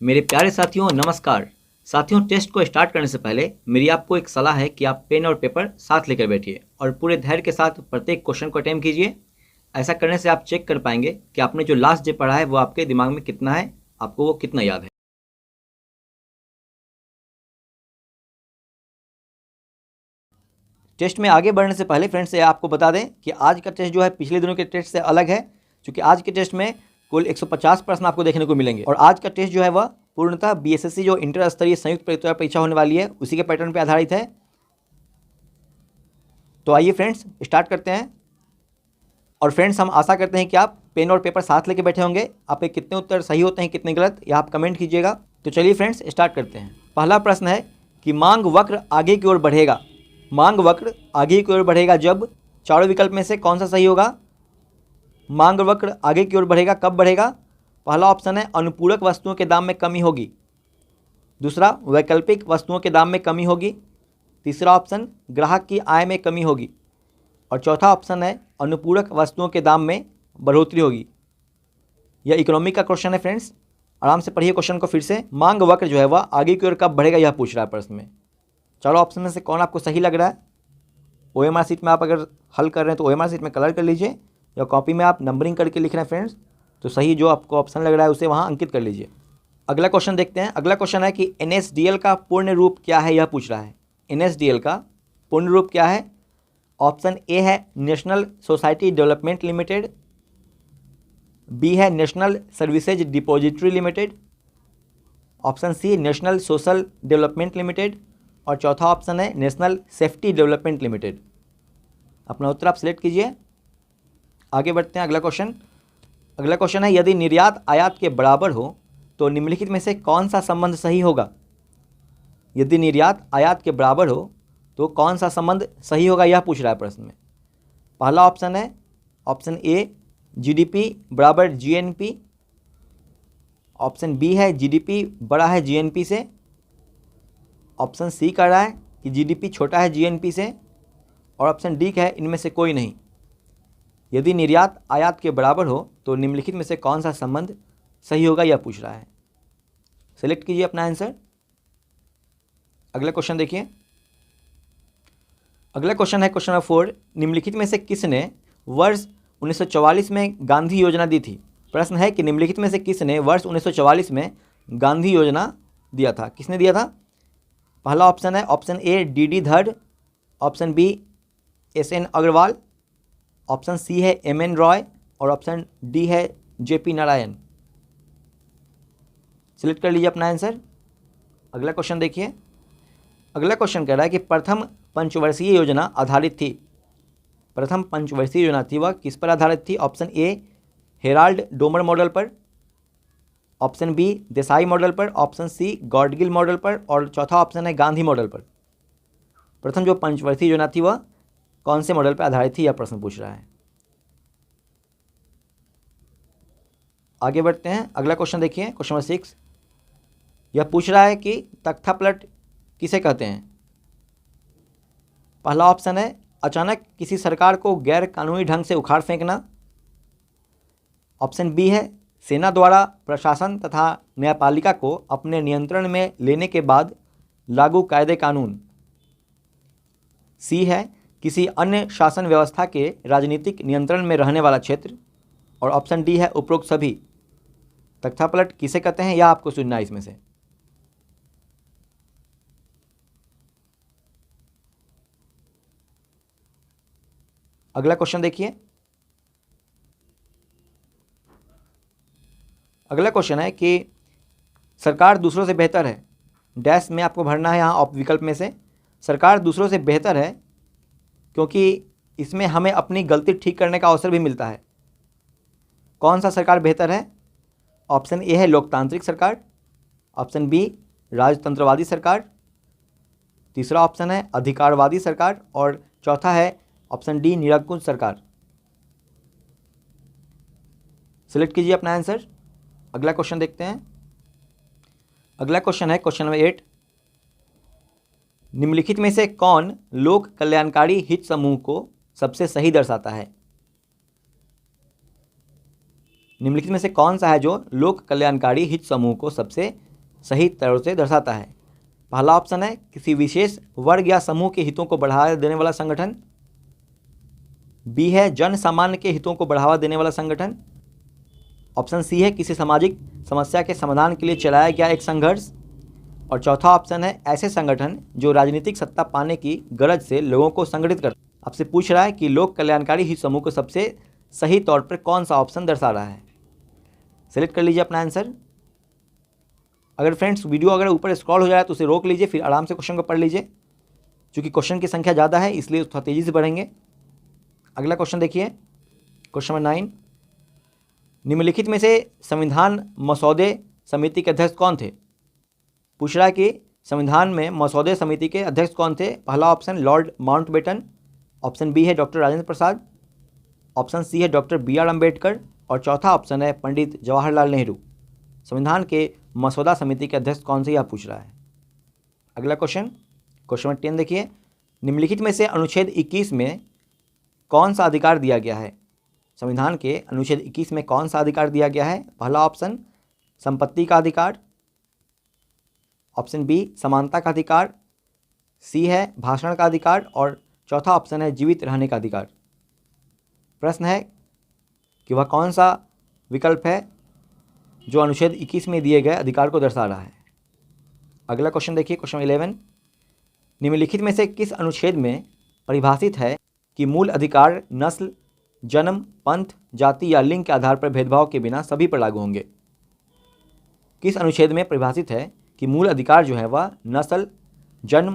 मेरे प्यारे साथियों नमस्कार। साथियों, टेस्ट को स्टार्ट करने से पहले मेरी आपको एक सलाह है कि आप पेन और पेपर साथ लेकर बैठिए और पूरे धैर्य के साथ प्रत्येक क्वेश्चन को अटेम्प्ट कीजिए। ऐसा करने से आप चेक कर पाएंगे कि आपने जो लास्ट डे पढ़ा है वो आपके दिमाग में कितना है, आपको वो कितना याद है। टेस्ट में आगे बढ़ने से पहले फ्रेंड्स आपको बता दें कि आज का टेस्ट जो है पिछले दिनों के टेस्ट से अलग है, क्योंकि आज के टेस्ट में कुल 150 प्रश्न आपको देखने को मिलेंगे और आज का टेस्ट जो है वह पूर्णतः बीएसएससी जो इंटर स्तरीय संयुक्त परीक्षा होने वाली है उसी के पैटर्न पर आधारित है। तो आइए फ्रेंड्स स्टार्ट करते हैं। और फ्रेंड्स हम आशा करते हैं कि आप पेन और पेपर साथ लेके बैठे होंगे। आपके कितने उत्तर सही होते हैं कितने गलत यह आप कमेंट कीजिएगा। तो चलिए फ्रेंड्स स्टार्ट करते हैं। पहला प्रश्न है कि मांग वक्र आगे की ओर बढ़ेगा। मांग वक्र आगे की ओर बढ़ेगा जब चारों विकल्प में से कौन सा सही होगा। मांग वक्र आगे की ओर बढ़ेगा कब बढ़ेगा। पहला ऑप्शन है अनुपूरक वस्तुओं के दाम में कमी होगी। दूसरा वैकल्पिक वस्तुओं के दाम में कमी होगी। तीसरा ऑप्शन ग्राहक की आय में कमी होगी और चौथा ऑप्शन है अनुपूरक वस्तुओं के दाम में बढ़ोतरी होगी। यह इकोनॉमी का क्वेश्चन है फ्रेंड्स, आराम से पढ़िए क्वेश्चन को फिर से। मांग वक्र जो है वह आगे की ओर कब बढ़ेगा यह पूछ रहा है प्रश्न में। चारों ऑप्शन में से कौन आपको सही लग रहा है। ओएमआर शीट में आप अगर हल कर रहे हैं तो ओएमआर शीट में कलर कर लीजिए या कॉपी में आप नंबरिंग करके लिख रहे हैं फ्रेंड्स तो सही जो आपको ऑप्शन लग रहा है उसे वहाँ अंकित कर लीजिए। अगला क्वेश्चन देखते हैं। अगला क्वेश्चन है कि एनएसडीएल का पूर्ण रूप क्या है यह पूछ रहा है। एनएसडीएल का पूर्ण रूप क्या है। ऑप्शन ए है national society development limited, B है national services depository limited, option C national social development limited और चौथा ऑप्शन है नेशनल सेफ्टी डेवलपमेंट लिमिटेड। अपना उत्तर आप सिलेक्ट कीजिए। आगे बढ़ते हैं। अगला क्वेश्चन है यदि निर्यात आयात के बराबर हो तो निम्नलिखित में से कौन सा संबंध सही होगा। यदि निर्यात आयात के बराबर हो तो कौन सा संबंध सही होगा यह पूछ रहा है प्रश्न में। पहला ऑप्शन है ऑप्शन ए जीडीपी बराबर जीएनपी, ऑप्शन बी है जीडीपी बड़ा है जीएनपी से, ऑप्शन सी कह रहा है कि जीडीपी छोटा है जीएनपी से और ऑप्शन डी है इनमें से कोई नहीं। यदि निर्यात आयात के बराबर हो तो निम्नलिखित में से कौन सा संबंध सही होगा यह पूछ रहा है। सेलेक्ट कीजिए अपना आंसर। अगला क्वेश्चन देखिए। अगला क्वेश्चन है क्वेश्चन नंबर 4। निम्नलिखित में से किसने वर्ष 1944 में गांधी योजना दी थी। प्रश्न है कि निम्नलिखित में से किसने वर्ष 1944 में गांधी योजना दिया था। किसने दिया था। पहला ऑप्शन है option A D Dhar, option B SN Agarwal, option C है एमएन रॉय और ऑप्शन डी है जेपी नारायण। सिलेक्ट कर लीजिए अपना आंसर। अगला क्वेश्चन देखिए। अगला क्वेश्चन कह रहा है कि प्रथम पंचवर्षीय योजना आधारित थी। प्रथम पंचवर्षीय योजना थी वह किस पर आधारित थी। ऑप्शन ए हेराल्ड डोमर मॉडल पर, ऑप्शन बी देसाई मॉडल पर, ऑप्शन सी गॉडगिल मॉडल पर और चौथा ऑप्शन है गांधी मॉडल पर। प्रथम जो पंचवर्षीय योजना थी वह कौन से मॉडल पर आधारित थी यह प्रश्न पूछ रहा है। आगे बढ़ते हैं। अगला क्वेश्चन देखिए क्वेश्चन नंबर 6। यह पूछ रहा है कि तख्तापलट किसे कहते हैं। पहला ऑप्शन है अचानक किसी सरकार को गैर कानूनी ढंग से उखाड़ फेंकना, ऑप्शन बी है सेना द्वारा प्रशासन तथा न्यायपालिका को अपने नियंत्रण में लेने के बाद लागू कायदे कानून, सी है किसी अन्य शासन व्यवस्था के राजनीतिक नियंत्रण में रहने वाला क्षेत्र और ऑप्शन डी है उपरोक्त सभी। तख्तापलट किसे कहते हैं यह आपको सुनना है इसमें से। अगला क्वेश्चन देखिए। अगला क्वेश्चन है कि सरकार दूसरों से बेहतर है। डैश में आपको भरना है यहाँ विकल्प में से। सरकार दूसरों से बेहतर है क्योंकि इसमें हमें अपनी गलती ठीक करने का अवसर भी मिलता है। कौन सा सरकार बेहतर है। ऑप्शन ए है लोकतांत्रिक सरकार, ऑप्शन बी राजतंत्रवादी सरकार, तीसरा ऑप्शन है अधिकारवादी सरकार और चौथा है ऑप्शन डी निरंकुश सरकार। सिलेक्ट कीजिए अपना आंसर। अगला क्वेश्चन देखते हैं। अगला क्वेश्चन है क्वेश्चन नंबर 8। निम्नलिखित में से कौन लोक कल्याणकारी हित समूह को सबसे सही दर्शाता है। निम्नलिखित में से कौन सा है जो लोक कल्याणकारी हित समूह को सबसे सही तरह से दर्शाता है? पहला ऑप्शन है किसी विशेष वर्ग या समूह के हितों को बढ़ावा देने वाला संगठन, बी है जन सामान्य के हितों को बढ़ावा देने वाला संगठन, ऑप्शन सी है किसी सामाजिक समस्या के समाधान के लिए चलाया गया एक संघर्ष, और चौथा ऑप्शन है ऐसे संगठन जो राजनीतिक सत्ता पाने की गरज से लोगों को संगठित कर। आपसे पूछ रहा है कि लोक कल्याणकारी हित समूह को सबसे सही तौर पर कौन सा ऑप्शन दर्शा रहा है। सेलेक्ट कर लीजिए अपना आंसर। अगर फ्रेंड्स वीडियो अगर ऊपर स्क्रॉल हो जाए तो उसे रोक लीजिए, फिर आराम से क्वेश्चन को पढ़ लीजिए। क्योंकि क्वेश्चन की संख्या ज़्यादा है इसलिए थोड़ा तेज़ी से बढ़ेंगे। अगला क्वेश्चन देखिए, क्वेश्चन नंबर 9, निम्नलिखित में से संविधान मसौदे समिति के अध्यक्ष कौन थे? पूछ रहा है कि संविधान में मसौदे समिति के अध्यक्ष कौन थे? पहला option lord Mountbatten, option B है doctor Rajendra Prasad, option C है डॉक्टर बी.आर. अम्बेडकर, और चौथा ऑप्शन है पंडित जवाहरलाल नेहरू। संविधान के मसौदा समिति के अध्यक्ष कौन से, यह पूछ रहा है। अगला क्वेश्चन, क्वेश्चन नंबर 10 देखिए, निम्नलिखित में से अनुच्छेद 21 में कौन सा अधिकार दिया गया है? संविधान के अनुच्छेद 21 में कौन सा अधिकार दिया गया है? पहला ऑप्शन संपत्ति का अधिकार, ऑप्शन बी समानता का अधिकार, सी है भाषण का अधिकार, और चौथा ऑप्शन है जीवित रहने का अधिकार। प्रश्न है कि वह कौन सा विकल्प है जो अनुच्छेद 21 में दिए गए अधिकार को दर्शा रहा है। अगला क्वेश्चन देखिए, क्वेश्चन 11, निम्नलिखित में से किस अनुच्छेद में परिभाषित है कि मूल अधिकार नस्ल, जन्म, पंथ, जाति या लिंग के आधार पर भेदभाव के बिना सभी पर लागू होंगे? किस अनुच्छेद में परिभाषित है कि मूल अधिकार जो है वह नस्ल, जन्म,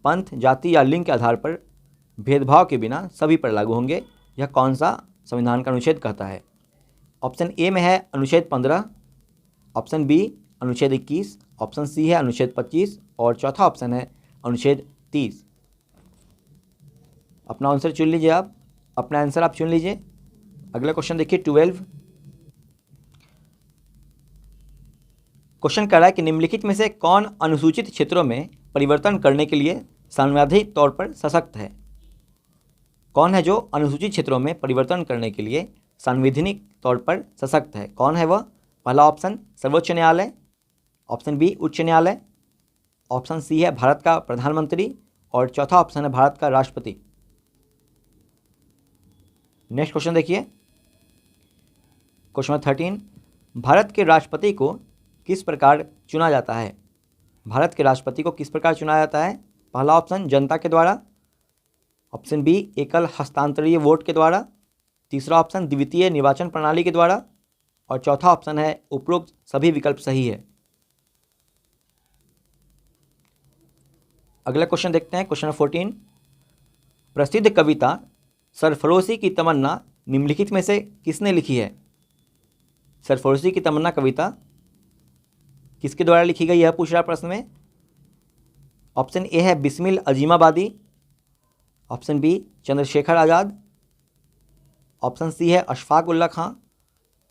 पंथ, जाति या लिंग के आधार पर भेदभाव के बिना सभी पर लागू होंगे? यह कौन सा संविधान का अनुच्छेद कहता है? ऑप्शन ए में है अनुच्छेद 15, ऑप्शन बी अनुच्छेद 21, ऑप्शन सी है अनुच्छेद 25, और चौथा ऑप्शन है अनुच्छेद 30। अपना आंसर चुन लीजिए, आप अपना आंसर आप चुन लीजिए। अगला क्वेश्चन देखिए 12, क्वेश्चन कह रहा है कि निम्नलिखित में से कौन अनुसूचित क्षेत्रों में परिवर्तन करने के लिए संवैधानिक तौर पर सशक्त है? कौन है जो अनुसूचित क्षेत्रों में परिवर्तन करने के लिए संवैधानिक तौर पर सशक्त है? कौन है वह? पहला ऑप्शन सर्वोच्च न्यायालय, ऑप्शन बी उच्च न्यायालय, ऑप्शन सी है भारत का प्रधानमंत्री, और चौथा ऑप्शन है भारत का राष्ट्रपति। नेक्स्ट क्वेश्चन देखिए, क्वेश्चन 13, भारत के राष्ट्रपति को किस प्रकार चुना जाता है? भारत के राष्ट्रपति को किस प्रकार चुना जाता है? पहला ऑप्शन जनता के द्वारा, ऑप्शन बी एकल हस्तांतरीय वोट के द्वारा, तीसरा ऑप्शन द्वितीय निर्वाचन प्रणाली के द्वारा, और चौथा ऑप्शन है उपरोक्त सभी विकल्प सही है। अगला क्वेश्चन देखते हैं, क्वेश्चन 14, प्रसिद्ध कविता सरफरोशी की तमन्ना निम्नलिखित में से किसने लिखी है? सरफरोशी की तमन्ना कविता किसके द्वारा लिखी गई है पूछ रहा प्रश्न में। ऑप्शन ए है Bismil Azimabadi, option B Chandrashekhar Azad, option C है अशफाक उल्ला खां,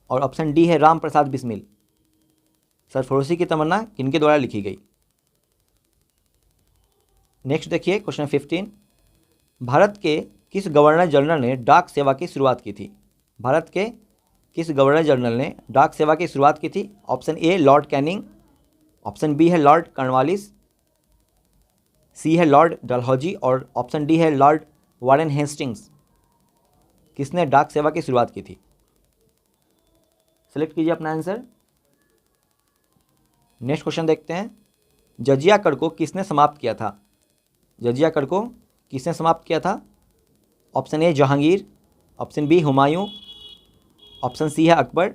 और ऑप्शन डी है राम प्रसाद बिस्मिल। सरफरोशी की तमन्ना किनके द्वारा लिखी गई? नेक्स्ट देखिए क्वेश्चन 15, भारत के किस गवर्नर जनरल ने डाक सेवा की शुरुआत की थी? भारत के किस गवर्नर जनरल ने डाक सेवा की शुरुआत की थी? Option A lord Canning, option B है लॉर्ड कॉर्नवालिस, सी है लॉर्ड डलहौजी, और ऑप्शन डी है लॉर्ड वारेन हेस्टिंग्स। किसने डाक सेवा की शुरुआत की थी? सेलेक्ट कीजिए अपना आंसर। नेक्स्ट क्वेश्चन देखते हैं, जजिया कर को किसने समाप्त किया था? जजिया कर को किसने समाप्त किया था? Option A Jahangir, option B Humayun, option C है अकबर,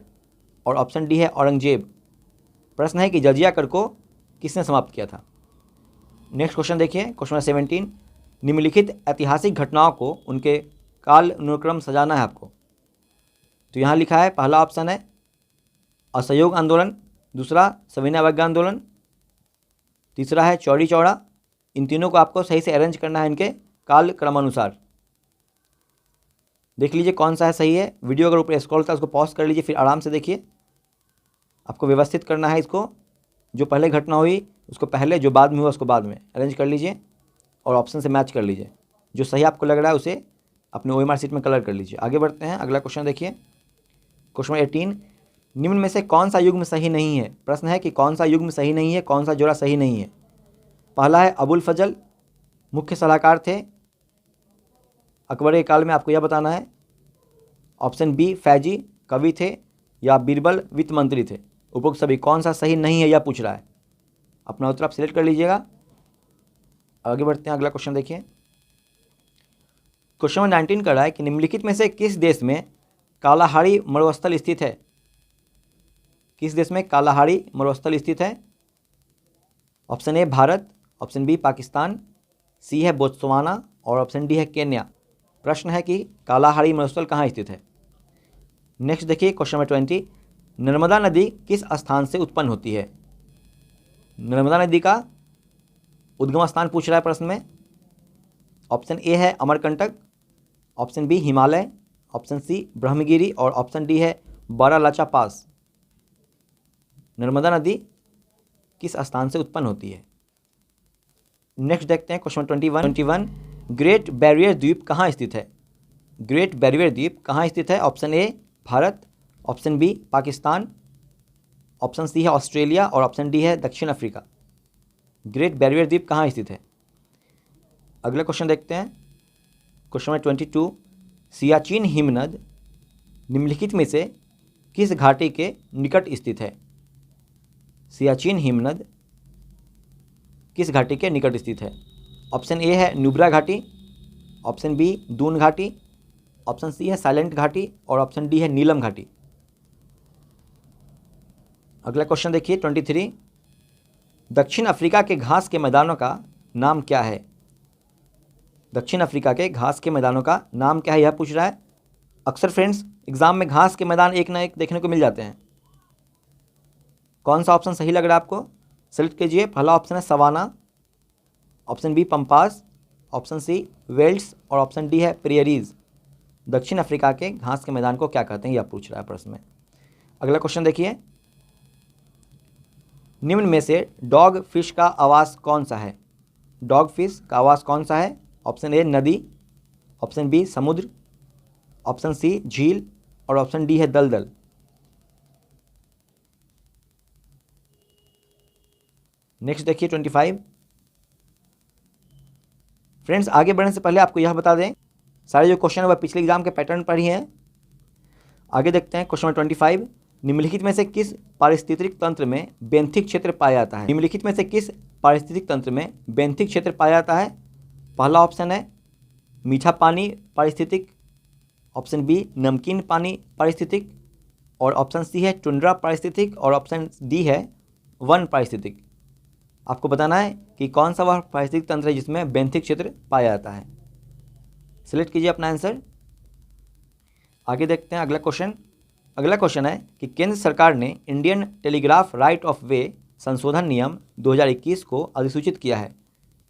और ऑप्शन डी है औरंगजेब। प्रश्न है कि जजिया कर को किसने समाप्त किया था? नेक्स्ट क्वेश्चन देखिए, क्वेश्चन 17, निम्नलिखित ऐतिहासिक घटनाओं को उनके काल अनुक्रम सजाना है आपको। तो यहाँ लिखा है, पहला ऑप्शन है असहयोग आंदोलन, दूसरा सविनय अवज्ञा आंदोलन, तीसरा है चौरी चौरा। इन तीनों को आपको सही से अरेंज करना है इनके काल क्रमानुसार। देख लीजिए कौन सा है सही है। वीडियो अगर ऊपर स्क्रॉल था उसको पॉज कर लीजिए, फिर आराम से देखिए। आपको व्यवस्थित करना है इसको, जो पहले घटना हुई उसको पहले, जो बाद में हुआ उसको बाद में अरेंज कर लीजिए और ऑप्शन से मैच कर लीजिए। जो सही आपको लग रहा है उसे अपने OMR शीट में कलर कर लीजिए। आगे बढ़ते हैं, अगला क्वेश्चन देखिए, क्वेश्चन 18, निम्न में से कौन सा युग्म सही नहीं है? प्रश्न है कि कौन सा युग्म सही नहीं है, कौन सा जोड़ा सही नहीं है। पहला है अबुल फजल, मुख्य सलाहकार थे अकबर के काल में, आपको यह बताना है। ऑप्शन बी फैजी, कवि थे, या बीरबल, वित्त मंत्री थे। उपरोक्त सभी कौन सा सही नहीं है यह पूछ रहा है। अपना उत्तर आप सिलेक्ट कर लीजिएगा। आगे बढ़ते हैं, अगला क्वेश्चन देखिए। क्वेश्चन नंबर 19 कर रहा है कि निम्नलिखित में से किस देश में कालाहारी मरुस्थल स्थित है? किस देश में कालाहारी मरुस्थल स्थित है? Option A Bharat, option B Pakistan, C है बोत्सवाना और ऑप्शन डी है केन्या। प्रश्न है कि कालाहारी मरुस्थल कहाँ स्थित है। नेक्स्ट देखिए क्वेश्चन नंबर 20, नर्मदा नदी किस स्थान से उत्पन्न होती है? नर्मदा नदी का उद्गम स्थान पूछ रहा है प्रश्न में। ऑप्शन ए है Amarkantak, option B Himalaya, option C Brahmagiri और ऑप्शन डी है बारालाचा पास। नर्मदा नदी किस स्थान से उत्पन्न होती है? नेक्स्ट देखते हैं क्वेश्चन 21, ग्रेट बैरियर द्वीप कहाँ स्थित है? ग्रेट बैरियर द्वीप कहाँ स्थित है? Option A Bharat, option B Pakistan, option C है ऑस्ट्रेलिया और ऑप्शन डी है दक्षिण अफ्रीका। ग्रेट बैरियर द्वीप कहाँ स्थित है? अगला क्वेश्चन देखते हैं क्वेश्चन नंबर 22, सियाचिन हिमनद निम्नलिखित में से किस घाटी के निकट स्थित है? सियाचिन हिमनद किस घाटी के निकट स्थित है? ऑप्शन ए है नुब्रा घाटी, ऑप्शन बी दून घाटी, ऑप्शन सी है साइलेंट घाटी और ऑप्शन डी है नीलम घाटी। अगला क्वेश्चन देखिए 23, दक्षिण अफ्रीका के घास के मैदानों का नाम क्या है? दक्षिण अफ्रीका के घास के मैदानों का नाम क्या है यह पूछ रहा है। अक्सर फ्रेंड्स एग्जाम में घास के मैदान एक ना एक देखने को मिल जाते हैं। कौन सा ऑप्शन सही लग रहा है आपको, सेलेक्ट कीजिए। पहला ऑप्शन है savanna, option B pampas, option C velds और ऑप्शन डी है प्रियरीज। दक्षिण अफ्रीका के घास के मैदान को क्या कहते हैं यह पूछ रहा है प्रश्न में। अगला क्वेश्चन देखिए, निम्न में से डॉग फिश का आवास कौन सा है? डॉग फिश का आवास कौन सा है? ऑप्शन ए नदी, ऑप्शन बी समुद्र, ऑप्शन सी झील और ऑप्शन डी है दलदल। नेक्स्ट देखिए 25, फ्रेंड्स आगे बढ़ने से पहले आपको यह बता दें सारे जो क्वेश्चन है वह पिछले एग्जाम के पैटर्न पर ही हैं। आगे देखते हैं क्वेश्चन नंबर 25, निम्नलिखित में से किस पारिस्थितिक तंत्र में बेंथिक क्षेत्र पाया जाता है? निम्नलिखित में से किस पारिस्थितिक तंत्र में बेंथिक क्षेत्र पाया जाता है? पहला ऑप्शन है मीठा पानी पारिस्थितिक, ऑप्शन बी नमकीन पानी पारिस्थितिक और ऑप्शन सी है टुंड्रा पारिस्थितिक और ऑप्शन डी है वन पारिस्थितिक। आपको बताना है कि कौन सा वह पारिस्थितिक तंत्र है जिसमें बेंथिक क्षेत्र पाया जाता है। सिलेक्ट कीजिए अपना आंसर। आगे देखते हैं अगला क्वेश्चन। अगला क्वेश्चन है कि केंद्र सरकार ने इंडियन टेलीग्राफ राइट ऑफ वे संशोधन नियम 2021 को अधिसूचित किया है,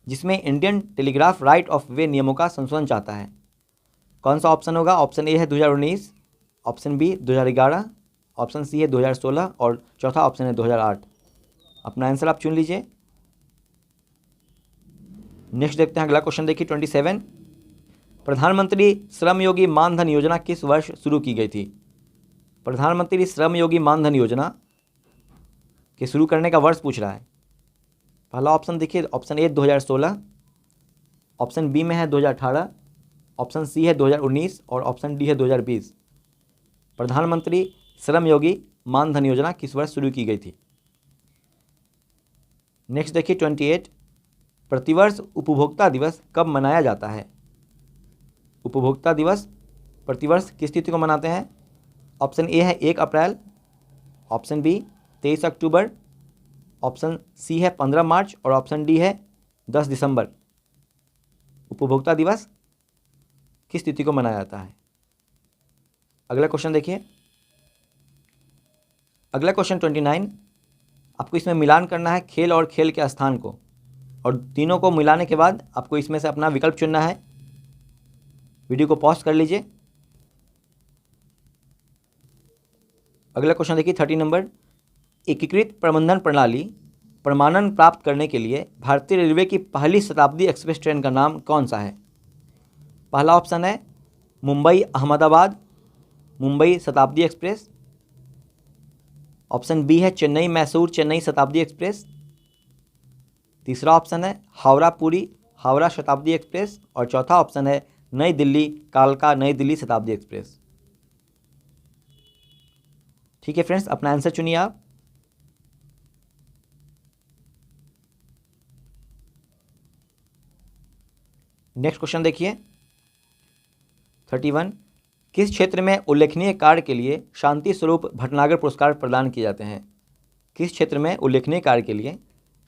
जिसमें इंडियन टेलीग्राफ राइट ऑफ वे नियमों का संशोधन चाहता है। कौन सा ऑप्शन होगा? ऑप्शन ए है 2019, ऑप्शन बी 2011, ऑप्शन सी है 2016 और चौथा ऑप्शन है 2008। अपना आंसर आप चुन लीजिए। नेक्स्ट देखते हैं अगला क्वेश्चन देखिए 27, प्रधानमंत्री श्रम योगी मानधन योजना किस वर्ष शुरू की गई थी? प्रधानमंत्री श्रम योगी मानधन योजना के शुरू करने का वर्ष पूछ रहा है। पहला ऑप्शन देखिए, ऑप्शन ए 2016, ऑप्शन बी में है 2018, ऑप्शन सी है 2019 और ऑप्शन डी है 2020। प्रधानमंत्री श्रम योगी मानधन योजना किस वर्ष शुरू की गई थी? नेक्स्ट देखिए 28, प्रतिवर्ष उपभोक्ता दिवस कब मनाया जाता है? उपभोक्ता दिवस प्रतिवर्ष किस तिथि को मनाते हैं? ऑप्शन ए है 1 अप्रैल, ऑप्शन बी 23 अक्टूबर, ऑप्शन सी है 15 मार्च और ऑप्शन डी है 10 दिसंबर। उपभोक्ता दिवस किस तिथि को मनाया जाता है? अगला क्वेश्चन देखिए। अगला क्वेश्चन 29, आपको इसमें मिलान करना है खेल और खेल के स्थान को, और तीनों को मिलाने के बाद आपको इसमें से अपना विकल्प चुनना है। वीडियो को पॉज कर लीजिए। अगला क्वेश्चन देखिए 30 नंबर, एकीकृत प्रबंधन प्रणाली प्रमाणन प्राप्त करने के लिए भारतीय रेलवे की पहली शताब्दी एक्सप्रेस ट्रेन का नाम कौन सा है? पहला ऑप्शन है मुंबई अहमदाबाद मुंबई शताब्दी एक्सप्रेस, ऑप्शन बी है चेन्नई मैसूर चेन्नई शताब्दी एक्सप्रेस। तीसरा ऑप्शन है हावड़ा पुरी हावड़ा शताब्दी एक्सप्रेस। और चौथा ऑप्शन है नई दिल्ली कालका नई दिल्ली शताब्दी एक्सप्रेस। ठीक है फ्रेंड्स, अपना आंसर चुनिए आप। नेक्स्ट क्वेश्चन देखिए 31। किस क्षेत्र में उल्लेखनीय कार्य के लिए शांति स्वरूप भटनागर पुरस्कार प्रदान किए जाते हैं? किस क्षेत्र में उल्लेखनीय कार्य के लिए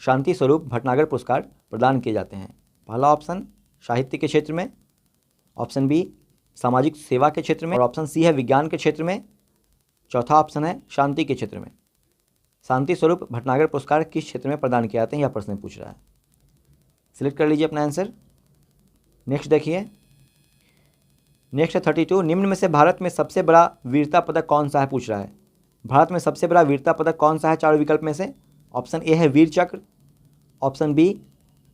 शांति स्वरूप भटनागर पुरस्कार प्रदान किए जाते हैं? पहला ऑप्शन साहित्य के क्षेत्र में, ऑप्शन बी सामाजिक सेवा के क्षेत्र में, और ऑप्शन सी है विज्ञान के क्षेत्र में, चौथा ऑप्शन है शांति के क्षेत्र में। शांति स्वरूप भटनागर पुरस्कार किस क्षेत्र में प्रदान किए जाते हैं, यह प्रश्न पूछ रहा है। सिलेक्ट कर लीजिए अपना आंसर। नेक्स्ट देखिए, नेक्स्ट है 32। निम्न में से भारत में सबसे बड़ा वीरता पदक कौन सा है, पूछ रहा है। भारत में सबसे बड़ा वीरता पदक कौन सा है चारों विकल्प में से? ऑप्शन ए है वीर चक्र, ऑप्शन बी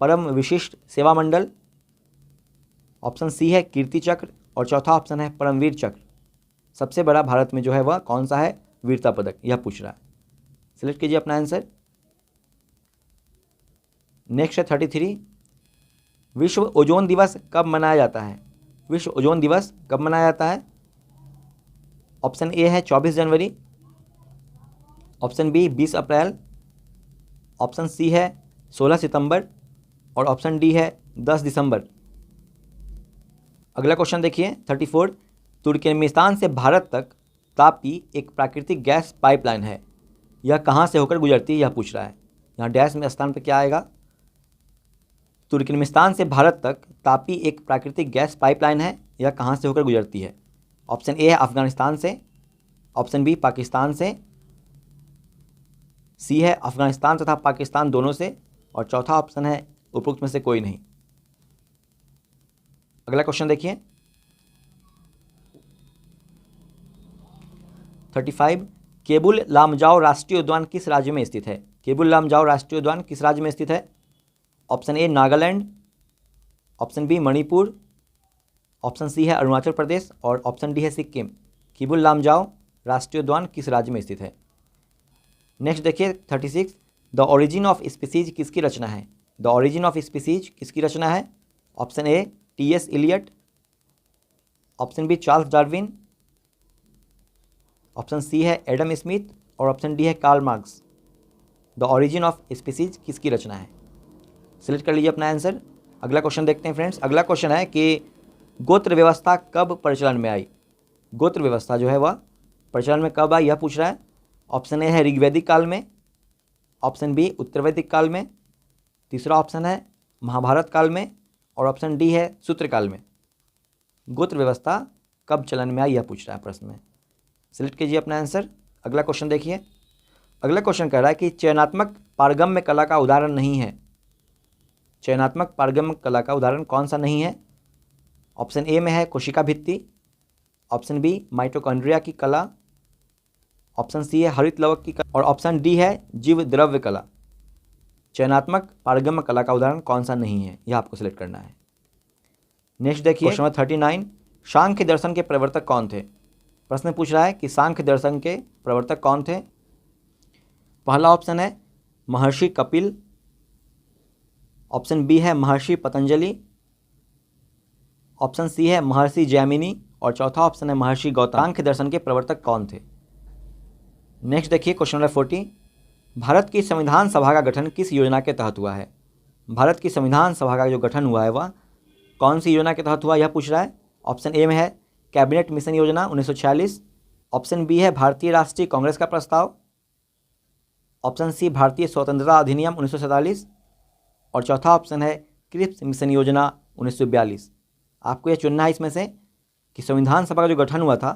परम विशिष्ट सेवा मंडल, ऑप्शन सी है कीर्ति चक्र, और चौथा ऑप्शन है परमवीर चक्र। सबसे बड़ा भारत में जो है वह कौन सा है वीरता पदक, यह पूछ रहा है। सिलेक्ट कीजिए अपना आंसर। नेक्स्ट है 33। विश्व ओजोन दिवस कब मनाया जाता है? विश्व ओजोन दिवस कब मनाया जाता है? ऑप्शन ए है 24 जनवरी, ऑप्शन बी 20 अप्रैल, ऑप्शन सी है 16 सितंबर, और ऑप्शन डी है 10 दिसंबर। अगला क्वेश्चन देखिए 34। तुर्कमेनिस्तान से भारत तक तापी एक प्राकृतिक गैस पाइपलाइन है, यह कहाँ से होकर गुजरती है, यह पूछ रहा है। यहाँ डैश में स्थान पर क्या आएगा? तुर्कमेनिस्तान से भारत तक तापी एक प्राकृतिक गैस पाइपलाइन है, यह कहाँ से होकर गुजरती है? ऑप्शन ए है अफगानिस्तान से, ऑप्शन बी पाकिस्तान से, सी है अफगानिस्तान तथा पाकिस्तान दोनों से, और चौथा ऑप्शन है उपरोक्त में से कोई नहीं। अगला क्वेश्चन देखिए 35। केबुल लामजाओ राष्ट्रीय उद्यान किस राज्य में स्थित है? केबुल लामजाओ राष्ट्रीय उद्यान किस राज्य में स्थित है? Option A Nagaland, option B Manipur, option C है अरुणाचल प्रदेश, और ऑप्शन डी है सिक्किम। केबुल लामजाओ राष्ट्रीय उद्यान किस राज्य में स्थित है? नेक्स्ट देखिए 36। द ओरिजिन ऑफ स्पीसीज किसकी रचना है? द ओरिजिन ऑफ स्पीसीज किसकी रचना है? Option A TS. Eliot, option B Charles Darwin, option C है एडम स्मिथ, और ऑप्शन डी है Karl Marx. The origin of species किसकी रचना है? सिलेक्ट कर लीजिए अपना आंसर। अगला क्वेश्चन देखते हैं फ्रेंड्स। अगला क्वेश्चन है कि गोत्र व्यवस्था कब प्रचलन में आई? गोत्र व्यवस्था जो है वह प्रचलन में कब आई, यह पूछ रहा है। ऑप्शन ए है ऋग्वैदिक काल में, ऑप्शन बी उत्तरवैदिक काल में, तीसरा ऑप्शन है महाभारत काल में, और ऑप्शन डी है सूत्र काल में। गोत्र व्यवस्था कब चलन में आई, यह पूछ रहा है प्रश्न में। सिलेक्ट कीजिए अपना आंसर। अगला क्वेश्चन देखिए। अगला क्वेश्चन कह रहा है कि चयनात्मक पारगम्य कला का उदाहरण नहीं है। चयनात्मक पारगम्य कला का उदाहरण कौन सा नहीं है? ऑप्शन ए में है कोशिका भित्ति, ऑप्शन बी माइटोकॉन्ड्रिया की कला, ऑप्शन सी है हरित लवक की कला, और ऑप्शन डी है जीव द्रव्य कला। चयनात्मक पारगम्य कला का उदाहरण कौन सा नहीं है, यह आपको सिलेक्ट करना है। नेक्स्ट देखिए क्वेश्चन नंबर 39। सांख्य दर्शन के प्रवर्तक कौन थे? प्रश्न पूछ रहा है कि सांख्य दर्शन के प्रवर्तक कौन थे। पहला ऑप्शन है महर्षि कपिल, ऑप्शन बी है महर्षि पतंजलि, ऑप्शन सी है महर्षि जैमिनी, और चौथा ऑप्शन है महर्षि गौतम। सांख्य दर्शन के प्रवर्तक कौन थे? नेक्स्ट देखिए क्वेश्चन नंबर 40। भारत की संविधान सभा का गठन किस योजना के तहत हुआ है? भारत की संविधान सभा का जो गठन हुआ है वह कौन सी योजना के तहत हुआ, यह पूछ रहा है। ऑप्शन ए में है कैबिनेट मिशन योजना 1946, ऑप्शन बी है भारतीय राष्ट्रीय कांग्रेस का प्रस्ताव, ऑप्शन सी भारतीय स्वतंत्रता अधिनियम 1947, और चौथा ऑप्शन है क्रिप्स मिशन योजना 1942। आपको यह चुनना है इसमें से कि संविधान सभा का जो गठन हुआ था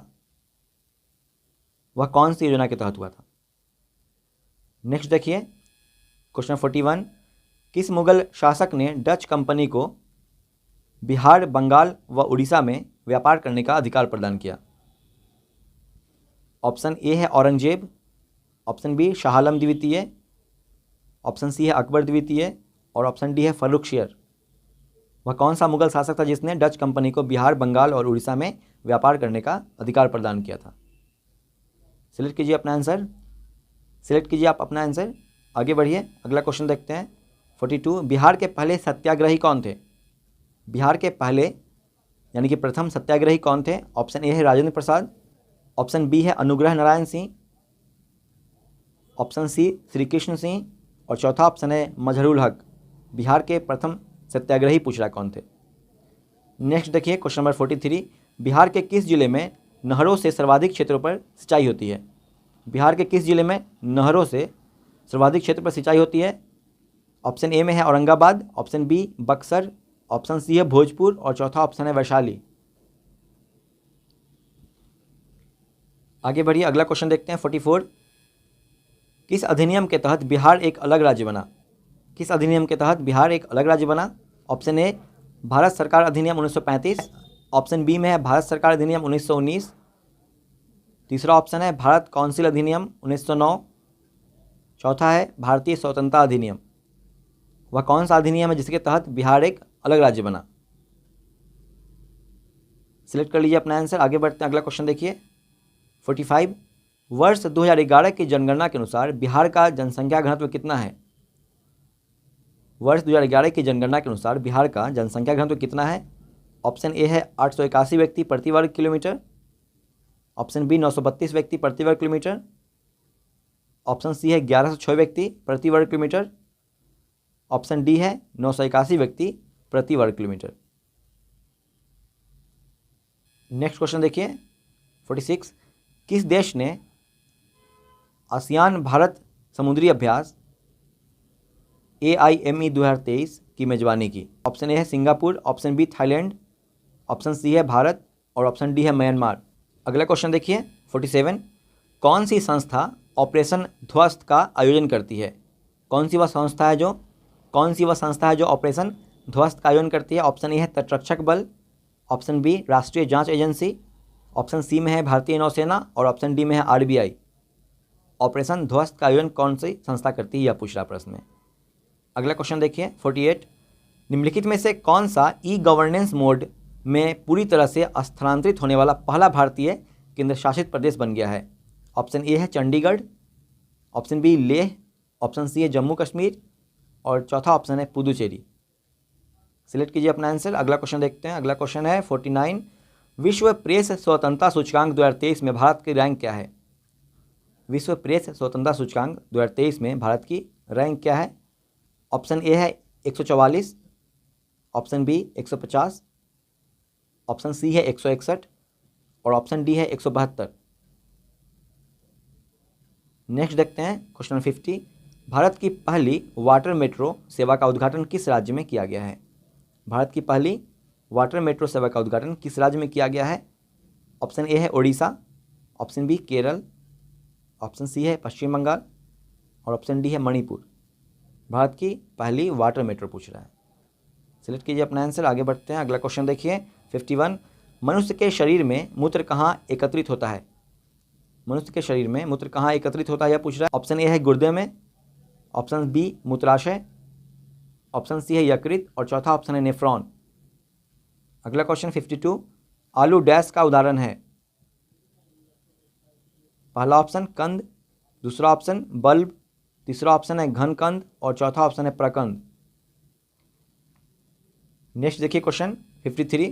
वह कौन सी योजना के तहत हुआ था। नेक्स्ट देखिए क्वेश्चन 41। किस मुगल शासक ने डच कंपनी को बिहार, बंगाल व उड़ीसा में व्यापार करने का अधिकार प्रदान किया? ऑप्शन ए है औरंगजेब, ऑप्शन बी शाह आलम द्वितीय, ऑप्शन सी है अकबर द्वितीय, और ऑप्शन डी है फर्रुखशियर। वह कौन सा मुगल शासक था जिसने डच कंपनी को बिहार, बंगाल और उड़ीसा में व्यापार करने का अधिकार प्रदान किया था? सिलेक्ट कीजिए अपना आंसर। सिलेक्ट कीजिए आप अपना आंसर, आगे बढ़िए। अगला क्वेश्चन देखते हैं 42। बिहार के पहले सत्याग्रही कौन थे? बिहार के पहले यानी कि प्रथम सत्याग्रही कौन थे? ऑप्शन ए है राजेंद्र प्रसाद, ऑप्शन बी है अनुग्रह नारायण सिंह, ऑप्शन सी श्री कृष्ण सिंह और चौथा ऑप्शन है मजहरुल हक। बिहार के प्रथम सत्याग्रही पूछ रहा कौन थे। नेक्स्ट देखिए क्वेश्चन नंबर 43। बिहार के किस जिले में नहरों से सर्वाधिक क्षेत्रों पर सिंचाई होती है? बिहार के किस जिले में नहरों से सर्वाधिक क्षेत्र पर सिंचाई होती है? ऑप्शन ए में है Aurangabad, option B Buxar, option C है भोजपुर और चौथा ऑप्शन है वैशाली। आगे बढ़िए, अगला क्वेश्चन देखते हैं 44। किस अधिनियम के तहत बिहार एक अलग राज्य बना? किस अधिनियम के तहत बिहार एक अलग राज्य बना? ऑप्शन ए भारत सरकार अधिनियम 1935, ऑप्शन बी में है भारत सरकार अधिनियम 1919, तीसरा ऑप्शन है भारत काउंसिल अधिनियम 1909, चौथा है भारतीय स्वतंत्रता अधिनियम। वह कौन सा अधिनियम है जिसके तहत बिहार एक अलग राज्य बना? सिलेक्ट कर लीजिए अपना आंसर, आगे बढ़ते हैं। अगला क्वेश्चन देखिए 45। वर्ष 2011 की जनगणना के अनुसार बिहार का जनसंख्या घनत्व कितना है? वर्ष 2011 की जनगणना के अनुसार बिहार का जनसंख्या घनत्व कितना है? ऑप्शन ए है 881 व्यक्ति प्रति वर्ग किलोमीटर, ऑप्शन बी 932 व्यक्ति प्रति वर्ग किलोमीटर, ऑप्शन सी है 1106 व्यक्ति प्रति वर्ग किलोमीटर, ऑप्शन डी है 981 व्यक्ति प्रति वर्ग किलोमीटर। नेक्स्ट क्वेश्चन देखिए 46। किस देश ने आसियान भारत समुद्री अभ्यास AIME 2023 की मेजबानी की? ऑप्शन ए है Singapore, option B Thailand, option C है भारत और ऑप्शन डी है म्यांमार। अगला क्वेश्चन देखिए 47। कौन सी संस्था ऑपरेशन ध्वस्त का आयोजन करती है? कौन सी वह संस्था है जो ऑपरेशन ध्वस्त का आयोजन करती है? ऑप्शन ए है तटरक्षक बल, ऑप्शन बी राष्ट्रीय जांच एजेंसी, ऑप्शन सी में है भारतीय नौसेना और ऑप्शन डी में है RBI। ऑपरेशन ध्वस्त का आयोजन कौन सी संस्था करती है, यह पूछ रहा प्रश्न में। अगला क्वेश्चन देखिए 48। निम्नलिखित में से कौन सा ई-गवर्नेंस मोड में पूरी तरह से स्थानांतरित होने वाला पहला भारतीय केंद्र शासित प्रदेश बन गया है? ऑप्शन ए है Chandigarh, option B Leh, option C है जम्मू कश्मीर और चौथा ऑप्शन है पुदुचेरी। सिलेक्ट कीजिए अपना आंसर, अगला क्वेश्चन देखते हैं। अगला क्वेश्चन है 49। विश्व प्रेस स्वतंत्रता सूचकांक 2023 में भारत की रैंक क्या है? विश्व प्रेस स्वतंत्रता सूचकांक 2023 में भारत की रैंक क्या है? ऑप्शन ए है 144, ऑप्शन बी 150, ऑप्शन सी है 161 और ऑप्शन डी है 172। नेक्स्ट देखते हैं क्वेश्चन 50। भारत की पहली वाटर मेट्रो सेवा का उद्घाटन किस राज्य में किया गया है? भारत की पहली वाटर मेट्रो सेवा का उद्घाटन किस राज्य में किया गया है? ऑप्शन ए है Odisha, option B Kerala, option C है पश्चिम बंगाल और ऑप्शन डी है मणिपुर। भारत की पहली वाटर मेट्रो पूछ रहा है। सिलेक्ट कीजिए अपना आंसर, आगे बढ़ते हैं। अगला क्वेश्चन देखिए 51। मनुष्य के शरीर में मूत्र कहाँ एकत्रित होता है? मनुष्य के शरीर में मूत्र कहाँ एकत्रित होता है, यह पूछ रहा है। ऑप्शन ए है गुर्दे में, ऑप्शन बी मूत्राशय, ऑप्शन सी है यकृत और चौथा ऑप्शन है नेफ्रॉन। अगला क्वेश्चन 52। आलू डैश का उदाहरण है? पहला ऑप्शन कंद, दूसरा ऑप्शन बल्ब, तीसरा ऑप्शन है घन कंद और चौथा ऑप्शन है प्रकंद। नेक्स्ट देखिए क्वेश्चन 53।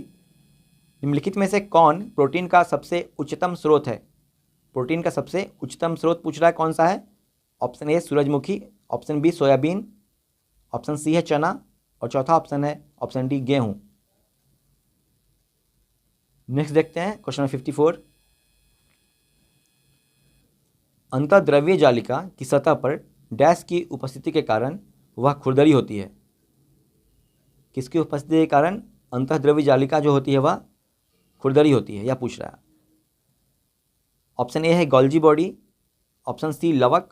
निम्नलिखित में से कौन प्रोटीन का सबसे उच्चतम स्रोत है? प्रोटीन का सबसे उच्चतम स्रोत पूछ रहा है, कौन सा है? ऑप्शन ए सूरजमुखी, option B soybean, option C है चना और चौथा ऑप्शन है ऑप्शन डी गेहूं। नेक्स्ट देखते हैं क्वेश्चन 54। अंतःद्रव्य जालिका की सतह पर डैश की उपस्थिति के कारण वह खुरदरी होती है? किसकी उपस्थिति के कारण अंतःद्रव्य जालिका जो होती है वह खुरदरी होती है, यह पूछ रहा है। ऑप्शन ए है गोल्जी बॉडी, ऑप्शन सी लवक,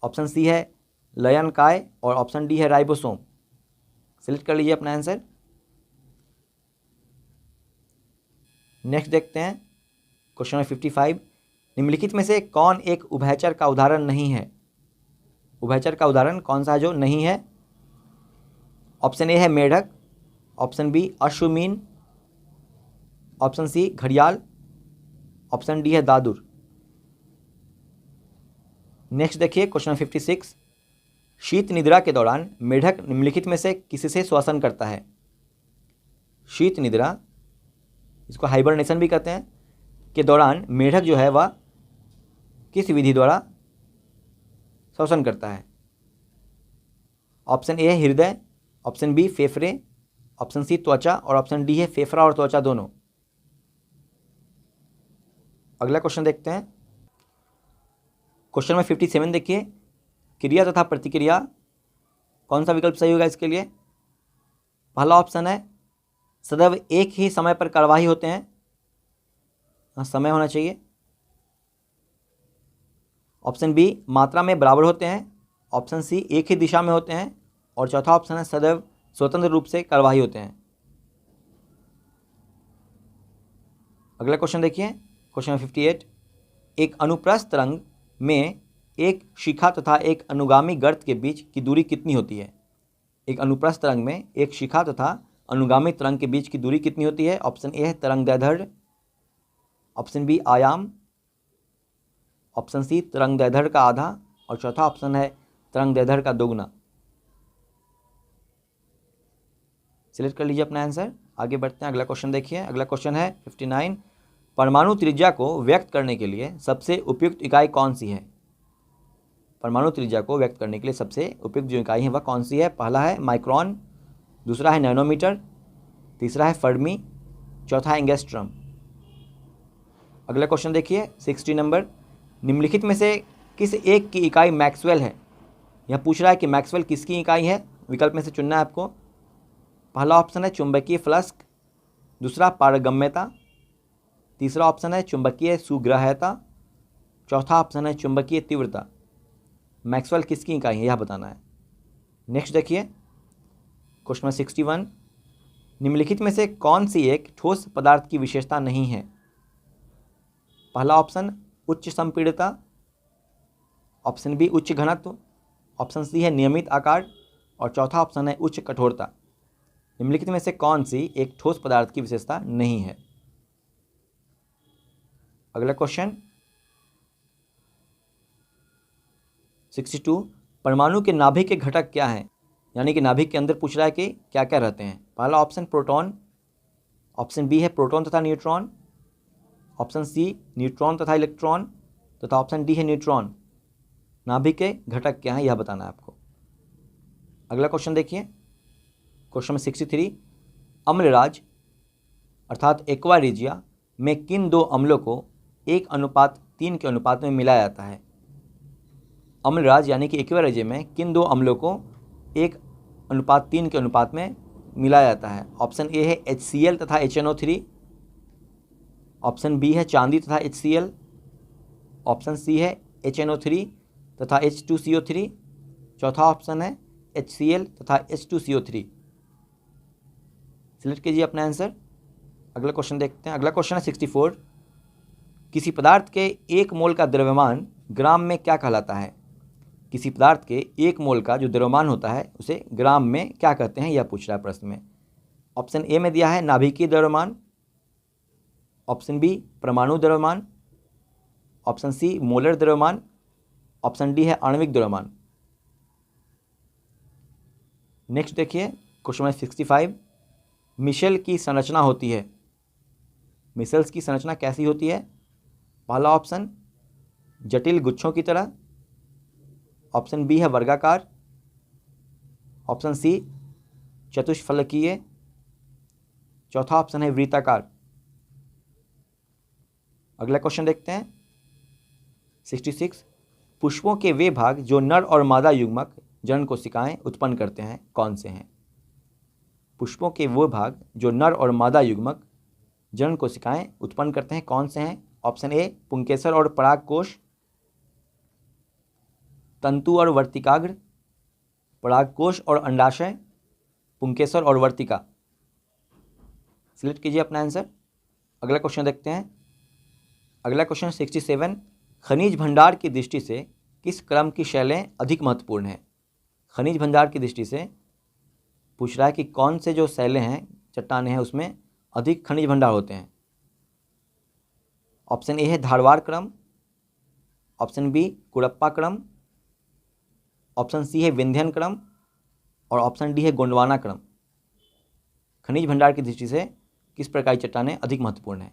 ऑप्शन सी है लयनकाय और ऑप्शन डी है राइबोसोम। सिलेक्ट कर लीजिए अपना आंसर। नेक्स्ट देखते हैं क्वेश्चन 55। निम्नलिखित में से कौन एक उभयचर का उदाहरण नहीं है? उभयचर का उदाहरण कौन सा है जो नहीं है? ऑप्शन ए है मेढक, ऑप्शन बी अश्वमीन, ऑप्शन सी घड़ियाल, ऑप्शन डी है दादुर। नेक्स्ट देखिए क्वेश्चन 56, शीत निद्रा के दौरान मेढक निम्नलिखित में से किससे श्वसन करता है? शीत निद्रा, इसको हाइबरनेशन भी कहते हैं, के दौरान मेढक जो है वह किस विधि द्वारा श्वसन करता है? ऑप्शन ए है हृदय, ऑप्शन बी फेफड़े, ऑप्शन सी त्वचा और ऑप्शन डी है फेफड़ा और त्वचा दोनों। अगला क्वेश्चन देखते हैं। क्वेश्चन में 57 देखिए, क्रिया तथा प्रतिक्रिया, कौन सा विकल्प सही होगा इसके लिए? पहला ऑप्शन है सदैव एक ही समय पर कार्यवाही होते हैं, हाँ समय होना चाहिए। ऑप्शन बी मात्रा में बराबर होते हैं, ऑप्शन सी एक ही दिशा में होते हैं और चौथा ऑप्शन है सदैव स्वतंत्र रूप से कार्यवाही होते हैं। अगला क्वेश्चन देखिए क्वेश्चन 58, एक अनुप्रस्थ तरंग में एक शिखा तथा एक अनुगामी गर्त के बीच की दूरी कितनी होती है? एक अनुप्रस्थ तरंग में एक शिखा तथा अनुगामी तरंग के बीच की दूरी कितनी होती है? ऑप्शन ए है तरंगदैर्ध्य, ऑप्शन बी आयाम, ऑप्शन सी तरंगदैर्ध्य का आधा और चौथा ऑप्शन है तरंगदैर्ध्य का दोगुना। सिलेक्ट कर लीजिए अपना आंसर। आगे बढ़ते हैं, अगला क्वेश्चन देखिए। अगला क्वेश्चन है 59, परमाणु त्रिज्या को व्यक्त करने के लिए सबसे उपयुक्त इकाई कौन सी है? परमाणु त्रिज्या को व्यक्त करने के लिए सबसे उपयुक्त जो इकाई है वह कौन सी है? पहला है माइक्रोन, दूसरा है नैनोमीटर, तीसरा है फर्मी, चौथा है एंगस्ट्रम। अगला क्वेश्चन देखिए 60 नंबर, निम्नलिखित में से किस एक की इकाई मैक्सवेल है? यह पूछ रहा है कि मैक्सवेल किसकी इकाई है, विकल्प में से चुनना है आपको। पहला ऑप्शन है चुंबकीय फ्लक्स, दूसरा पारगम्यता, तीसरा ऑप्शन है चुंबकीय सुग्राह्यता, चौथा ऑप्शन है चुंबकीय तीव्रता। मैक्सवेल किसकी इकाई है यह बताना है। नेक्स्ट देखिए क्वेश्चन 61, निम्नलिखित में से कौन सी एक ठोस पदार्थ की विशेषता नहीं है? पहला ऑप्शन उच्च संपीड़ितता, ऑप्शन बी उच्च घनत्व, ऑप्शन सी है नियमित आकार और चौथा ऑप्शन है उच्च कठोरता। निम्नलिखित में से कौन सी एक ठोस पदार्थ की विशेषता नहीं है? अगला क्वेश्चन 62, परमाणु के नाभिक के घटक क्या हैं? यानी कि नाभिक के अंदर पूछ रहा है कि क्या क्या रहते हैं। पहला ऑप्शन प्रोटॉन, ऑप्शन बी है प्रोटॉन तथा न्यूट्रॉन, ऑप्शन सी न्यूट्रॉन तथा इलेक्ट्रॉन तथा ऑप्शन डी है न्यूट्रॉन। नाभिक के घटक क्या हैं यह बताना है आपको। अगला क्वेश्चन देखिए क्वेश्चन में 63, अम्लराज अर्थात एक्वा रीजिया में किन दो अम्लों को 1:3 के अनुपात में मिलाया जाता है? अम्लराज यानी कि एक्वा रीजिया में किन दो अम्लों को 1:3 के अनुपात में मिलाया जाता है? ऑप्शन ए है HCl तथा HNO3, ऑप्शन बी है चांदी तथा HCl, ऑप्शन सी है HNO3 तथा H2CO3, चौथा ऑप्शन है HCl तथा H2CO3। सिलेक्ट कीजिए अपना आंसर। अगला क्वेश्चन देखते हैं। अगला क्वेश्चन है 64, किसी पदार्थ के 1 मोल का द्रव्यमान ग्राम में क्या कहलाता है? किसी पदार्थ के 1 मोल का जो द्रव्यमान होता है उसे ग्राम में क्या कहते हैं यह पूछ रहा है प्रश्न में। ऑप्शन ए में दिया है नाभिकीय द्रव्यमान, ऑप्शन बी परमाणु द्रव्यमान, ऑप्शन सी मोलर द्रव्यमान, ऑप्शन डी है आणविक द्रव्यमान। नेक्स्ट देखिए क्वेश्चन नंबर 65, मिशेल की संरचना होती है। मिशेल्स की संरचना कैसी होती है? पहला ऑप्शन जटिल गुच्छों की तरह, ऑप्शन बी है वर्गाकार, ऑप्शन सी चतुष्फलकीय, चौथा ऑप्शन है वृत्ताकार। अगला क्वेश्चन देखते हैं 66, पुष्पों के वे भाग जो नर और मादा युग्मक जनन कोशिकाएं उत्पन्न करते हैं कौन से हैं? पुष्पों के वो भाग जो नर और मादा युग्मक जनन कोशिकाएं उत्पन्न करते हैं कौन से हैं? ऑप्शन ए पुंकेसर और परागकोश, तंतु और वर्तिकाग्र, परागकोश और अंडाशय, पुंकेसर और वर्तिका। सिलेक्ट कीजिए अपना आंसर। अगला क्वेश्चन देखते हैं। अगला क्वेश्चन 67, खनिज भंडार की दृष्टि से किस क्रम की शैलें अधिक महत्वपूर्ण हैं? खनिज भंडार की दृष्टि से पूछ रहा है कि कौन से जो शैलें हैं, चट्टानें हैं, उसमें अधिक खनिज भंडार होते हैं। ऑप्शन ए है धारवाड़ क्रम, ऑप्शन बी कुरप्पा क्रम, ऑप्शन सी है विंध्यन क्रम और ऑप्शन डी है गोंडवाना क्रम। खनिज भंडार की दृष्टि से किस प्रकार की चट्टानें अधिक महत्वपूर्ण है?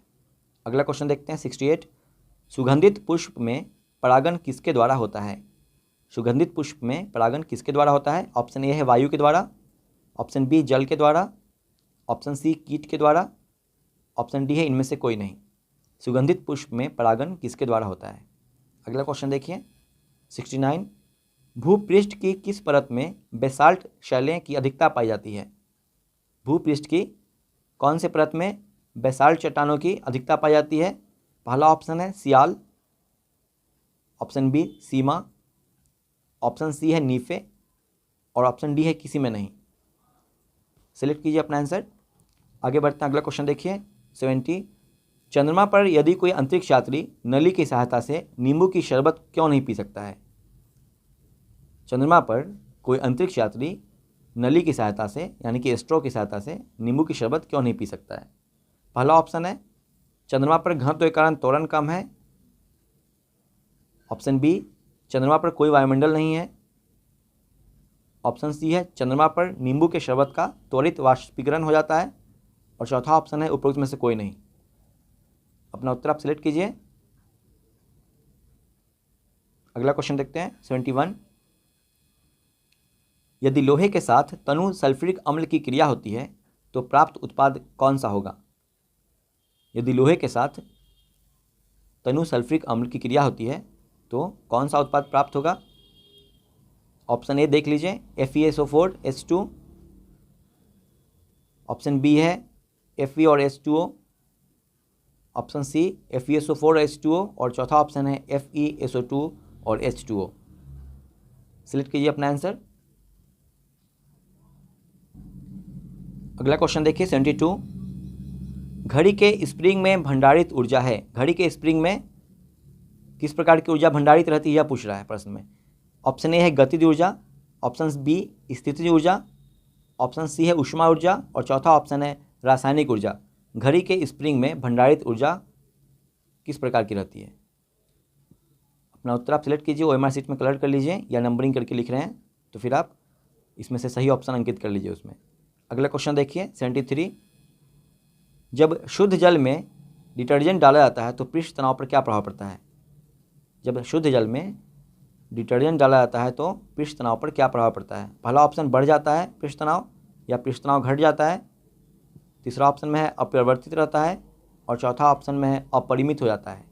अगला क्वेश्चन देखते हैं 68। सुगंधित पुष्प में परागण किसके द्वारा होता है? सुगंधित पुष्प में परागण किसके द्वारा होता है? ऑप्शन ए है वायु के द्वारा, ऑप्शन बी जल के द्वारा, ऑप्शन सी कीट के द्वारा, ऑप्शन डी है इनमें से कोई नहीं। सुगंधित पुष्प में परागण किसके द्वारा होता है? अगला क्वेश्चन देखिए 69। भूपृष्ठ की किस परत में बेसाल्ट शैलें की अधिकता पाई जाती है? भूपृष्ठ की कौन से परत में बेसाल्ट चट्टानों की अधिकता पाई जाती है? पहला ऑप्शन है सियाल, ऑप्शन बी सीमा, ऑप्शन सी है नीफे और ऑप्शन डी है किसी में नहीं। सिलेक्ट कीजिए अपना आंसर। आगे बढ़ते हैं, अगला क्वेश्चन देखिए 70। चंद्रमा पर यदि कोई अंतरिक्ष यात्री नली की सहायता से नींबू की शरबत क्यों नहीं पी सकता है? चंद्रमा पर कोई अंतरिक्ष यात्री नली की सहायता से यानी कि स्ट्रॉ की सहायता से नींबू की शरबत क्यों नहीं पी सकता है? पहला ऑप्शन है चंद्रमा पर घनत्व के कारण त्वरण कम है, ऑप्शन बी चंद्रमा पर कोई वायुमंडल नहीं है, ऑप्शन सी है चंद्रमा पर नींबू के शरबत का त्वरित वाष्पीकरण हो जाता है और चौथा ऑप्शन है उपरोक्त में से कोई नहीं। अपना उत्तर आप सिलेक्ट कीजिए। अगला क्वेश्चन देखते हैं 71। यदि लोहे के साथ तनु सल्फ्यूरिक अम्ल की क्रिया होती है तो प्राप्त उत्पाद कौन सा होगा? यदि लोहे के साथ तनु सल्फ्यूरिक अम्ल की क्रिया होती है तो कौन सा उत्पाद प्राप्त होगा? ऑप्शन ए देख लीजिए FeSO4H2, ऑप्शन बी है Fe और H2O, ऑप्शन सी FeSO4H2O और चौथा ऑप्शन है FeSO2 और H2O। सिलेक्ट कीजिए अपना आंसर। अगला क्वेश्चन देखिए 72। घड़ी के स्प्रिंग में भंडारित ऊर्जा है, घड़ी के स्प्रिंग में किस प्रकार की ऊर्जा भंडारित रहती है यह पूछ रहा है प्रश्न में। ऑप्शन ए है गतिज ऊर्जा, ऑप्शन बी स्थितिज ऊर्जा, ऑप्शन सी है ऊष्मा ऊर्जा और चौथा ऑप्शन है रासायनिक ऊर्जा। घड़ी के स्प्रिंग में भंडारित ऊर्जा किस प्रकार की रहती है? अपना उत्तर आप सिलेक्ट कीजिए। OMR शीट में कलर कर लीजिए या नंबरिंग करके लिख रहे हैं तो फिर आप इसमें से सही ऑप्शन अंकित कर लीजिए उसमें। अगला क्वेश्चन देखिए 73। जब शुद्ध जल में डिटर्जेंट डाला जाता है तो पृष्ठ तनाव पर क्या प्रभाव पड़ता है? जब शुद्ध जल में डिटर्जेंट डाला जाता है तो पृष्ठ तनाव पर क्या प्रभाव पड़ता है? पहला ऑप्शन बढ़ जाता है पृष्ठ तनाव या पृष्ठ तनाव घट जाता है, तीसरा ऑप्शन में है अपरिवर्तित रहता है और चौथा ऑप्शन में है अपरिमित हो जाता है।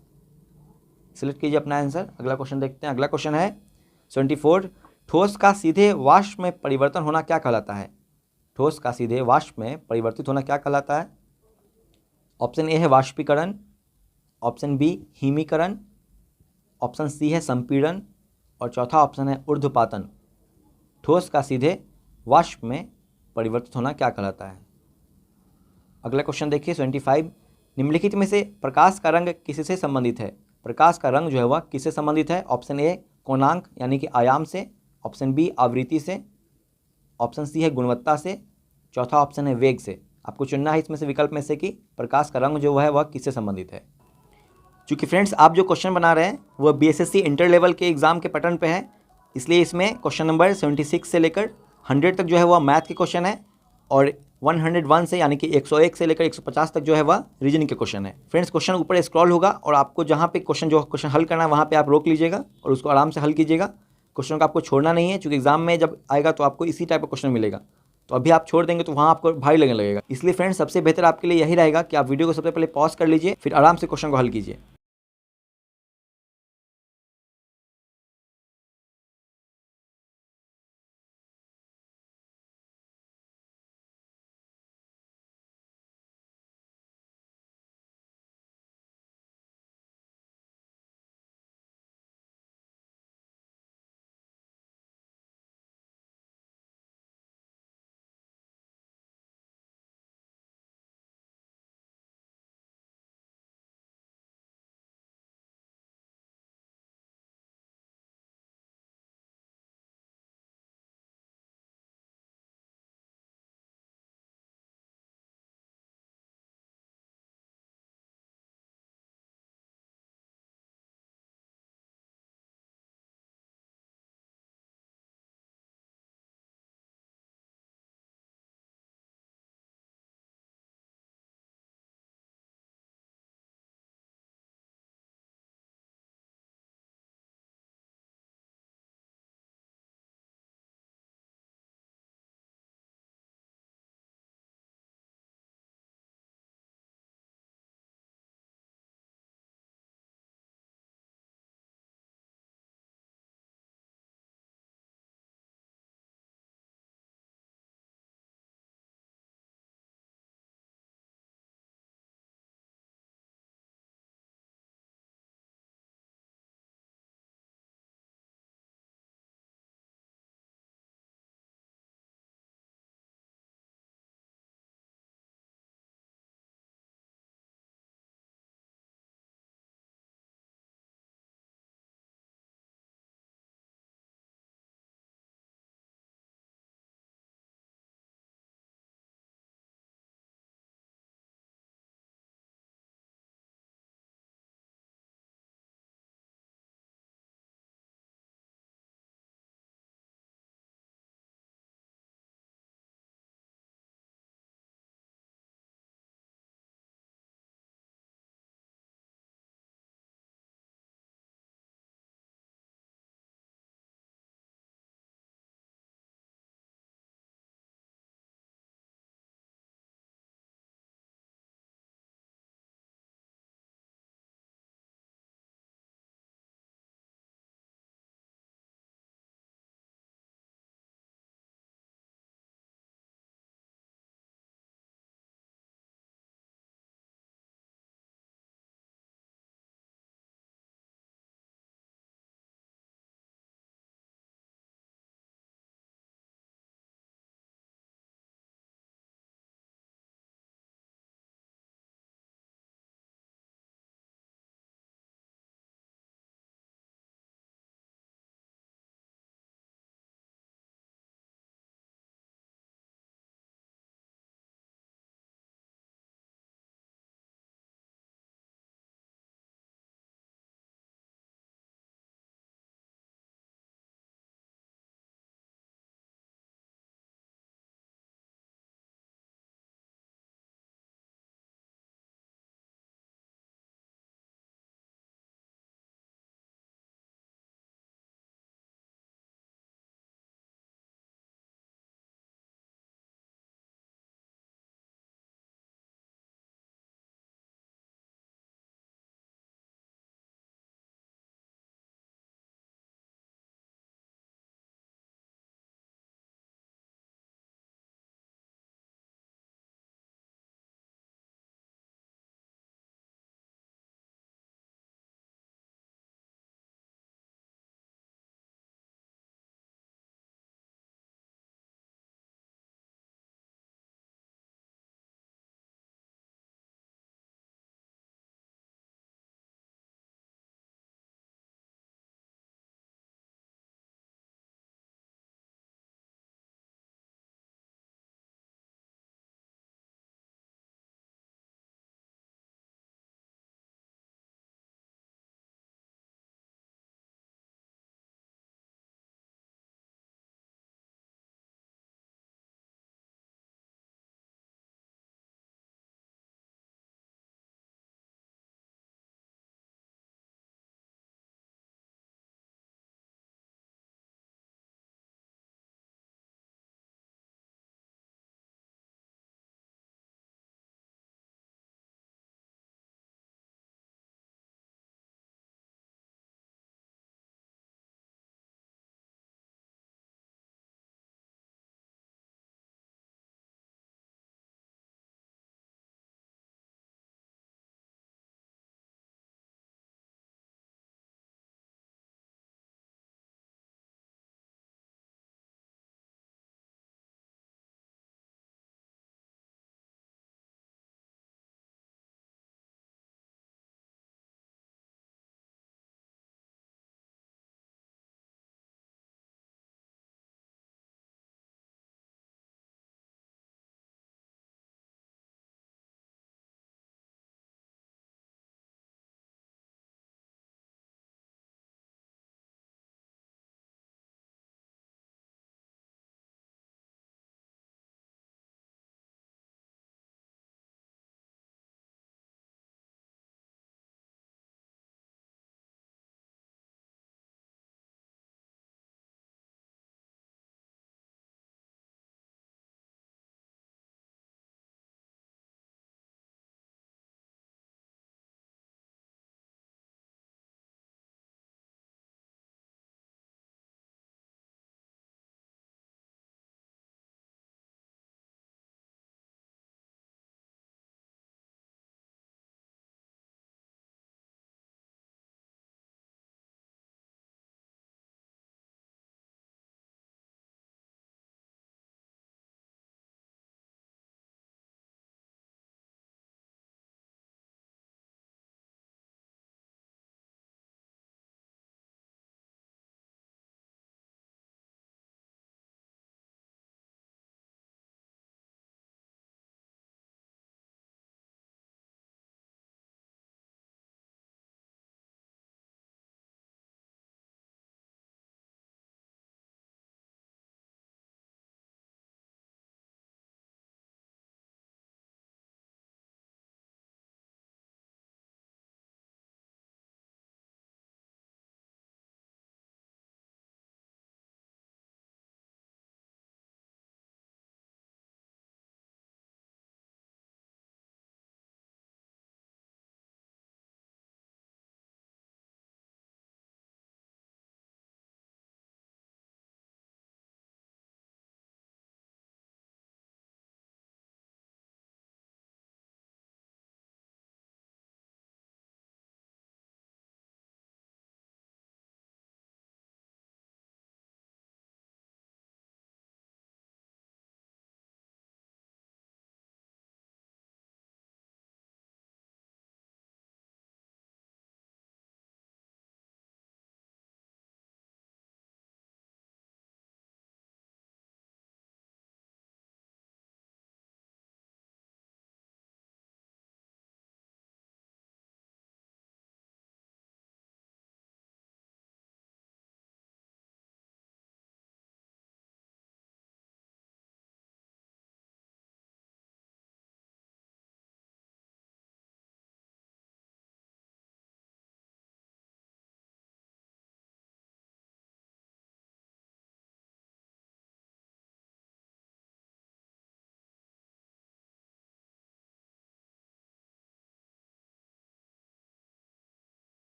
सिलेक्ट कीजिए अपना आंसर। अगला क्वेश्चन देखते हैं। अगला क्वेश्चन है 74। ठोस का सीधे वाष्प में परिवर्तन होना क्या कहलाता है? ठोस का सीधे वाष्प में परिवर्तित होना क्या कहलाता है? ऑप्शन ए है वाष्पीकरण, ऑप्शन बी हिमीकरण, ऑप्शन सी है संपीड़न और चौथा ऑप्शन है ऊर्ध्वपातन। ठोस का सीधे वाष्प में परिवर्तित होना क्या कहलाता है? अगला क्वेश्चन देखिए 75। निम्नलिखित में से प्रकाश का रंग किससे संबंधित है? प्रकाश का रंग जो है वह किससे संबंधित है? ऑप्शन ए कोणांक यानी कि आयाम से, ऑप्शन बी आवृत्ति से, ऑप्शन सी है गुणवत्ता से, चौथा ऑप्शन है वेग से। आपको चुनना है इसमें से विकल्प में से कि प्रकाश का रंग जो है वह किससे संबंधित है। चूँकि फ्रेंड्स आप जो क्वेश्चन बना रहे हैं वह BSSC इंटर लेवल के एग्जाम के पैटर्न पे है, इसलिए इसमें क्वेश्चन नंबर 76 से लेकर 100 तक जो है वह मैथ के क्वेश्चन है और 101 से यानी कि 101 से लेकर 150 तक जो है वह रीजनिंग के क्वेश्चन है। फ्रेंड्स क्वेश्चन ऊपर स्क्रॉल होगा और आपको जहाँ पे क्वेश्चन हल करना है वहाँ पे आप रोक लीजिएगा और उसको आराम से हल कीजिएगा। क्वेश्चन को आपको छोड़ना नहीं है, चूँकि एग्जाम में जब आएगा तो आपको इसी टाइप का क्वेश्चन मिलेगा, तो अभी आप छोड़ देंगे तो वहाँ आपको भारी लगने लगेगा। इसलिए फ्रेंड्स सबसे बेहतर आपके लिए यही रहेगा कि आप वीडियो को सबसे पहले पॉज कर लीजिए, फिर आराम से क्वेश्चन को हल कीजिए।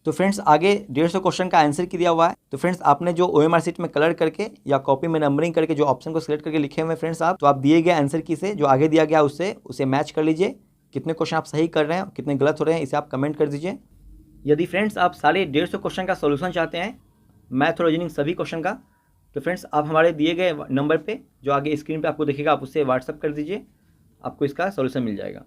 तो फ्रेंड्स आगे 150 क्वेश्चन का आंसर की दिया हुआ है। तो फ्रेंड्स आपने जो OMR शीट में कलर करके या कॉपी में नंबरिंग करके जो ऑप्शन को सिलेक्ट करके लिखे हुए फ्रेंड्स आप, तो आप दिए गए आंसर की से जो आगे दिया गया उससे उसे मैच कर लीजिए। कितने क्वेश्चन आप सही कर रहे हैं, कितने गलत हो रहे हैं, इसे आप कमेंट कर दीजिए। यदि फ्रेंड्स आप सारे 150 क्वेश्चन का सोल्यूशन चाहते हैं, मैथ और रीजनिंग सभी क्वेश्चन का, तो फ्रेंड्स आप हमारे दिए गए नंबर पे जो आगे स्क्रीन पे आपको दिखेगा, आप उससे व्हाट्सअप कर दीजिए, आपको इसका सोल्यूशन मिल जाएगा।